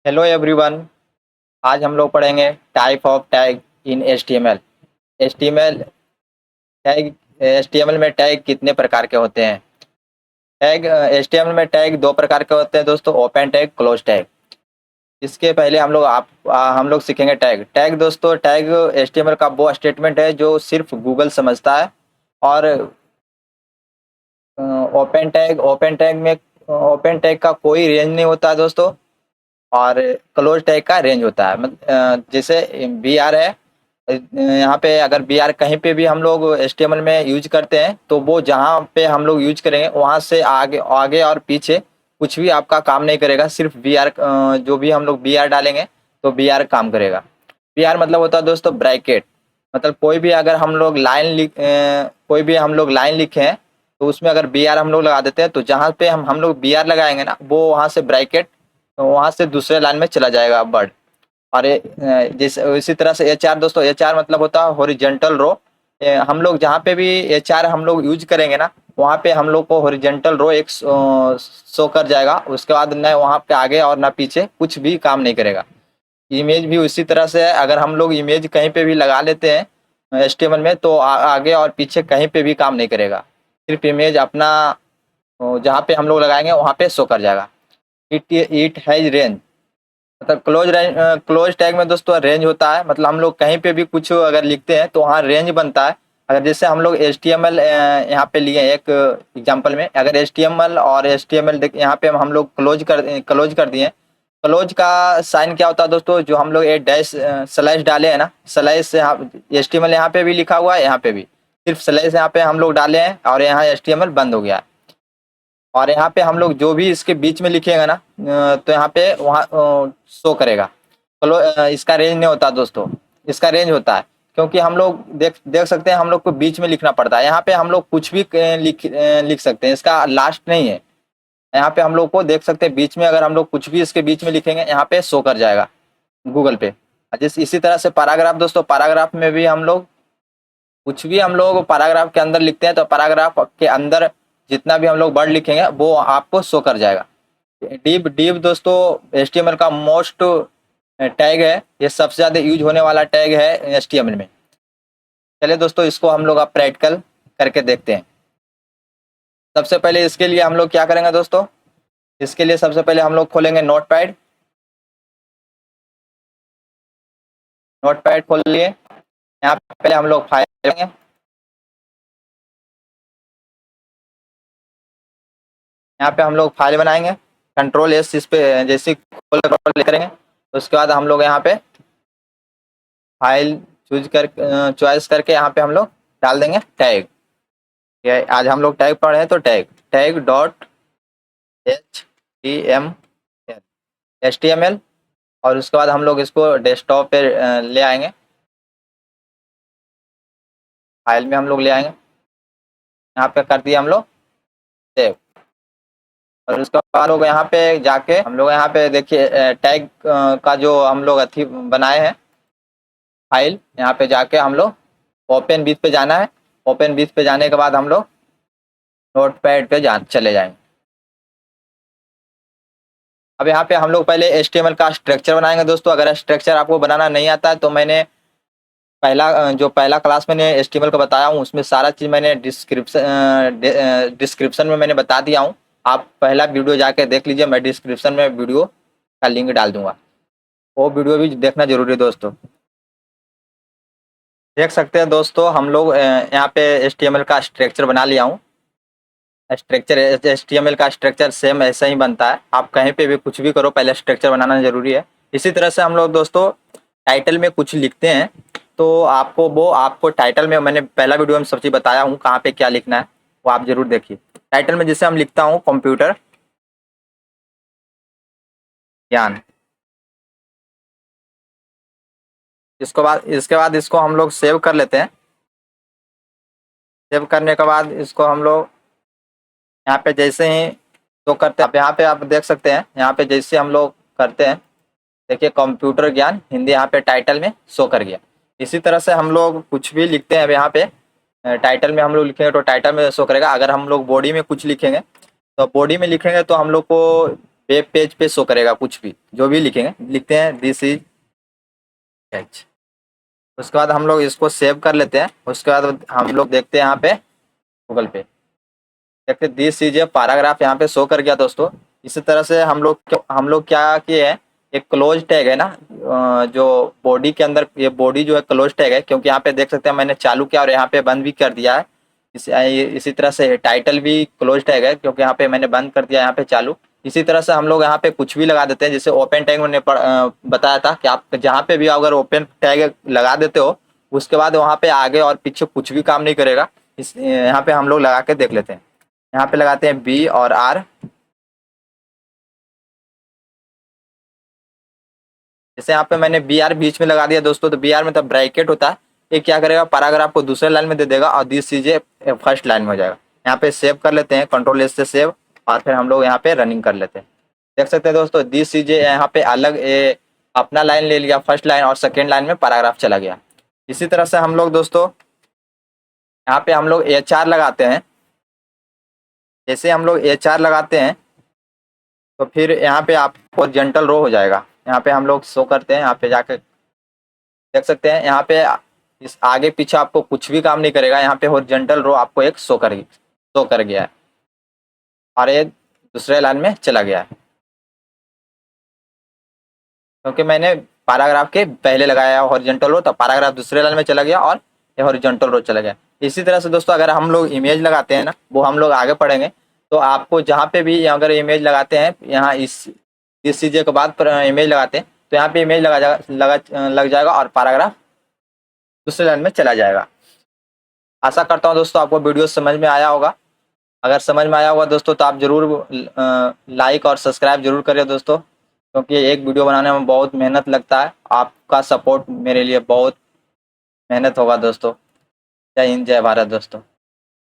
Hello everyone. आज हम लोग पढ़ेंगे type of tag in HTML. HTML tag HTML में टैग कितने प्रकार के होते हैं? टैग एचटीएमएल में टैग दो प्रकार के होते हैं दोस्तों, ओपन टैग, क्लोज टैग। इसके पहले हम लोग सीखेंगे टैग। टैग दोस्तों, टैग एचटीएमएल का वो स्टेटमेंट है जो सिर्फ गूगल समझता है। और ओपन टैग का कोई रेंज नहीं होता है दोस्तों। और क्लोज टैग का रेंज होता है। जैसे बी आर है, यहाँ पे अगर बी आर कहीं पे भी हम लोग एचटीएमएल में यूज करते हैं तो वो जहाँ पे हम लोग यूज करेंगे वहाँ से आगे आगे और पीछे कुछ भी आपका काम नहीं करेगा। सिर्फ बी आर, जो भी हम लोग बी आर डालेंगे तो बी आर काम करेगा। बी आर मतलब होता है दोस्तों ब्रैकेट। मतलब कोई भी हम लोग लाइन लिखे हैं तो उसमें अगर बी आर हम लोग लगा देते हैं तो जहाँ पे हम लोग बी आर लगाएंगे ना, वो वहाँ से ब्रैकेट, तो वहाँ से दूसरे लाइन में चला जाएगा वर्ड। और जैसे इसी तरह से एच आर दोस्तों, एच आर मतलब होता है हॉरिजेंटल रो। हम लोग जहाँ पे भी एच आर हम लोग यूज करेंगे ना, वहाँ पे हम लोग को हॉरिजेंटल रो एक शो कर जाएगा। उसके बाद न वहाँ पे आगे और ना पीछे कुछ भी काम नहीं करेगा। इमेज भी उसी तरह से है। अगर हम लोग इमेज कहीं पे भी लगा लेते हैं एचटीएमएल में तो आगे और पीछे कहीं पे भी काम नहीं करेगा। सिर्फ इमेज अपना जहाँ पे हम लोग लगाएंगे वहाँ पे शो कर जाएगा। It has range. मतलब क्लोज टैग में दोस्तों रेंज होता है। मतलब हम लोग कहीं पे भी कुछ अगर लिखते हैं तो वहाँ रेंज बनता है। अगर जैसे हम लोग एच टी एम एल यहाँ पे लिए एक एग्जांपल में, अगर एच टी एम एल और एच टी एम एल यहाँ पे हम लोग क्लोज कर दिए। क्लोज का साइन क्या होता है दोस्तों? जो हम लोग एक डैश स्लैश डाले हैं ना, स्लैश से एच टी एम एल यहाँ पे भी लिखा हुआ है, यहाँ पे भी सिर्फ स्लैश यहाँ पे हम लोग डाले हैं और यहाँ एच टी एम एल बंद हो गया है। और यहाँ पे हम लोग जो भी इसके बीच में लिखेगा ना, तो यहाँ पे वहाँ शो करेगा। चलो, इसका रेंज नहीं होता दोस्तों, इसका रेंज होता है। क्योंकि हम लोग देख सकते हैं हम लोग को बीच में लिखना पड़ता है। यहाँ पे हम लोग कुछ भी लिख सकते हैं, इसका लास्ट नहीं है। यहाँ पे हम लोग को देख सकते हैं बीच में, अगर हम लोग कुछ भी इसके बीच में लिखेंगे यहाँ पे शो कर जाएगा गूगल पे। जिस इसी तरह से पैराग्राफ दोस्तों, पैराग्राफ में भी हम लोग कुछ भी हम लोग पैराग्राफ के अंदर लिखते हैं तो पैराग्राफ के अंदर जितना भी हम लोग वर्ड लिखेंगे वो आपको शो कर जाएगा। डिव दोस्तों एचटीएमएल का मोस्ट टैग है। ये सबसे ज्यादा यूज होने वाला टैग है एचटीएमएल में। चलिए दोस्तों, इसको हम लोग अब प्रैक्टिकल करके देखते हैं। सबसे पहले इसके लिए हम लोग क्या करेंगे दोस्तों? इसके लिए सबसे पहले हम लोग खोलेंगे नोटपैड। नोटपैड खोल लिए। यहाँ पे पहले हम लोग फाइल लेंगे। यहाँ पे हम लोग फाइल बनाएंगे। कंट्रोल एस इस पे जैसे खोल करेंगे तो उसके बाद हम लोग यहाँ पे फाइल चॉइस करके यहाँ पे हम लोग डाल देंगे टैग। ये आज हम लोग टैग पढ़े हैं तो tag tag dot H T M L. और उसके बाद हम लोग इसको डेस्कटॉप पे ले आएंगे। फाइल में हम लोग ले आएंगे, यहाँ पे कर दिया हम लोग सेव। और उसके बाद लोग यहाँ पे जाके हम लोग यहाँ पे देखिए टैग का जो हम लोग अथी बनाए हैं फाइल, यहाँ पे जाके हम लोग ओपन विथ पे जाना है। ओपन विथ पे जाने के बाद हम लोग नोटपैड पे चले जाएंगे। अब यहाँ पे हम लोग पहले एचटीएमएल का स्ट्रक्चर बनाएंगे दोस्तों। अगर स्ट्रक्चर आपको बनाना नहीं आता है तो मैंने पहला क्लास मैंने एचटीएमएल का बताया हूँ, उसमें सारा चीज़ मैंने डिस्क्रिप्शन में मैंने बता दिया हूँ। आप पहला वीडियो जाके देख लीजिए, मैं डिस्क्रिप्शन में वीडियो का लिंक डाल दूंगा, वो वीडियो भी देखना जरूरी है दोस्तों। देख सकते हैं दोस्तों, हम लोग यहाँ पे एचटीएमएल का स्ट्रक्चर बना लिया हूँ। स्ट्रक्चर एचटीएमएल का स्ट्रक्चर सेम ऐसा ही बनता है। आप कहीं पे भी कुछ भी करो, पहले स्ट्रक्चर बनाना जरूरी है। इसी तरह से हम लोग दोस्तों टाइटल में कुछ लिखते हैं तो आपको टाइटल में मैंने पहला वीडियो में सब चीज़ बताया हूँ कहाँ पे क्या लिखना है, वो आप जरूर देखिए। टाइटल में जैसे हम लिखता हूँ कंप्यूटर ज्ञान। इसके बाद इसको हम लोग सेव कर लेते हैं। सेव करने के बाद इसको हम लोग यहाँ पे जैसे ही तो करते हैं, यहाँ पे आप देख सकते हैं, यहाँ पे जैसे हम लोग करते हैं देखिए कंप्यूटर ज्ञान हिंदी यहाँ पे टाइटल में शो कर गया। इसी तरह से हम लोग कुछ भी लिखते हैं। अब यहाँ पे टाइटल में हम लोग लिखेंगे तो टाइटल में शो करेगा। अगर हम लोग बॉडी में कुछ लिखेंगे तो बॉडी में लिखेंगे तो हम लोग को वेब पेज पे शो करेगा कुछ भी, जो भी लिखेंगे, लिखते हैं दिस इज एच। उसके बाद हम लोग इसको सेव कर लेते हैं। उसके बाद हम लोग देखते हैं यहाँ पे गूगल पे, देखते दिस इज ए पैराग्राफ यहाँ पे शो कर गया दोस्तों। इसी तरह से हम लोग क्या किए हैं, एक क्लोज टैग है ना, जो बॉडी के अंदर, ये बॉडी जो है क्लोज टैग है, क्योंकि यहाँ पे देख सकते हैं मैंने चालू किया और यहाँ पे बंद भी कर दिया है। इसी तरह से टाइटल भी क्लोज टैग है, क्योंकि यहाँ पे मैंने बंद कर दिया, यहाँ पे चालू। इसी तरह से हम लोग यहाँ पे कुछ भी लगा देते हैं, जैसे ओपन टैग मैंने बताया था कि आप जहाँ पे भी अगर ओपन टैग लगा देते हो, उसके बाद वहाँ पे आगे और पीछे कुछ भी काम नहीं करेगा। इस यहाँ पे हम लोग लगा के देख लेते हैं। यहाँ पे लगाते हैं बी और आर। जैसे यहाँ पे मैंने बी आर बीच में लगा दिया दोस्तों, तो बी आर मतलब ब्रैकेट होता है। ये क्या करेगा, पैराग्राफ को दूसरे लाइन में दे देगा और दिस चीजें फर्स्ट लाइन में हो जाएगा। यहाँ पे सेव कर लेते हैं, कंट्रोल एस से सेव, और फिर हम लोग यहाँ पे रनिंग कर लेते हैं। देख सकते हैं दोस्तों, दिस चीजें यहाँ पे अलग अपना लाइन ले लिया, फर्स्ट लाइन और सेकेंड लाइन में पैराग्राफ चला गया। इसी तरह से हम लोग दोस्तों यहाँ पे हम लोग एच आर लगाते हैं। जैसे हम लोग एच आर लगाते हैं तो फिर यहाँ पे आपको जेंटल रो हो जाएगा। यहाँ पे हम लोग शो करते हैं, यहाँ पे जाके देख सकते हैं, यहाँ पे इस आगे पीछे आपको कुछ भी काम नहीं करेगा। यहाँ पे हॉरिजॉन्टल रो आपको एक शो कर गया है और ये दूसरे लाइन में चला गया है, क्योंकि मैंने पैराग्राफ के पहले लगाया है हॉरिजॉन्टल रो, तो पैराग्राफ दूसरे लाइन में चला गया और ये हॉरिजॉन्टल रो चला गया। इसी तरह से दोस्तों अगर हम लोग इमेज लगाते हैं ना, वो हम लोग आगे पढ़ेंगे, तो आपको जहाँ पे भी अगर इमेज लगाते हैं, यहाँ इस चीज़ के बाद इमेज लगाते हैं, तो यहाँ पे इमेज लग जाएगा और पैराग्राफ दूसरे लाइन में चला जाएगा। आशा करता हूँ दोस्तों आपको वीडियो समझ में आया होगा। अगर समझ में आया होगा दोस्तों तो आप ज़रूर लाइक और सब्सक्राइब जरूर करिए दोस्तों, क्योंकि एक वीडियो बनाने में बहुत मेहनत लगता है। आपका सपोर्ट मेरे लिए बहुत मेहनत होगा दोस्तों। जय हिंद, जय भारत दोस्तों।